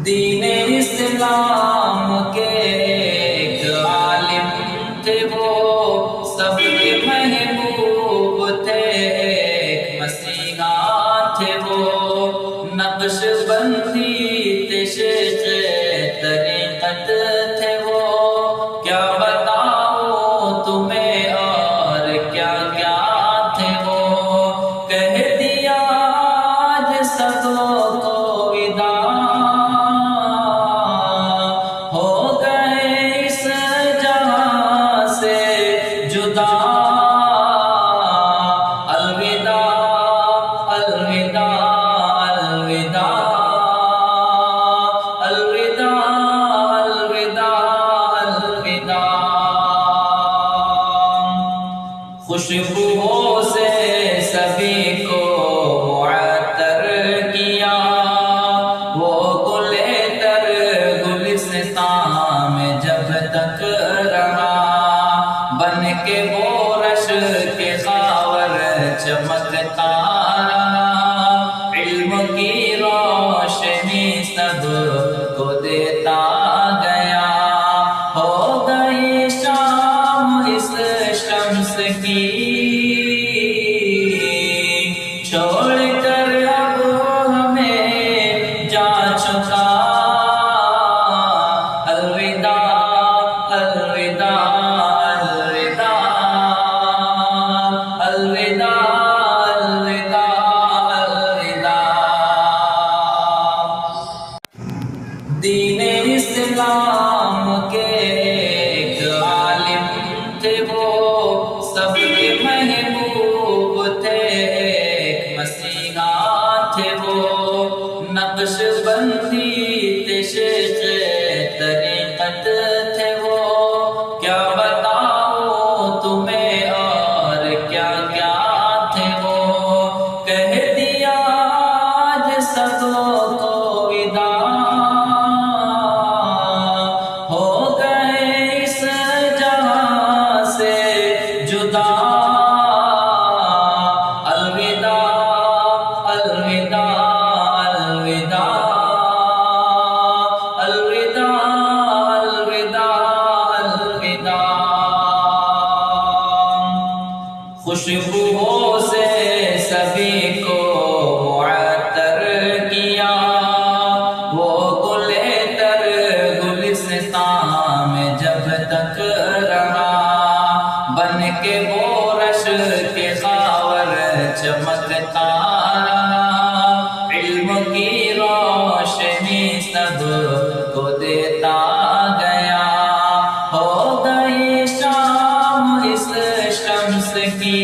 دین اسلام کے ایک عالم تھے وہ، سب کے محبوب تھے، ایک مسیحا تھے وہ، نقش بندی تھے، شیخ طریقت تھے وہ، کیا بتاؤں تمہیں اور کیا کیا تھے وہ، کہہ دیا آج سبوں کو وداع، ہو گئے اس جہاں سے جدا، الوداع الوداع الوداع الوداع الوداع الوداع۔ خوشبوؤں سے سبھی کو معطر کیا، وہ گل تر گلستان میں جب تک رہا، بن کے وہ رش کے خاور چمکتا رہا، علم کی روشنی سب کو دیتا گیا، ہو گئی شام اس شمس کی، چھوڑ کر اب ہمیں جا چکا، الوداع الوداع الوداع الوداع الوداع الوداع۔ دین اسلام کے ایک عالم تھے وہ، سب کے محبوب تھے، ایک مسیحا تھے وہ، نقش بندی تھے، شیخ طریقت تھے وہ، کیا بتاؤں تمہیں اور کیا کیا تھے وہ، کہہ دیا آج سبوں کو وداع، ہو گئے اس جہاں سے جدا، الوداع الوداع الوداع الوداع الوداع الوداع۔ خوشبوؤں سے سبھی کو معطر کیا، وہ گل تر گلستان میں جب تک رہا، بن کے وہ رش کے خاور چمکتا رہا، علم کی روشنی سب کو دیتا گیا، ہو گئی شام اس شمس کی،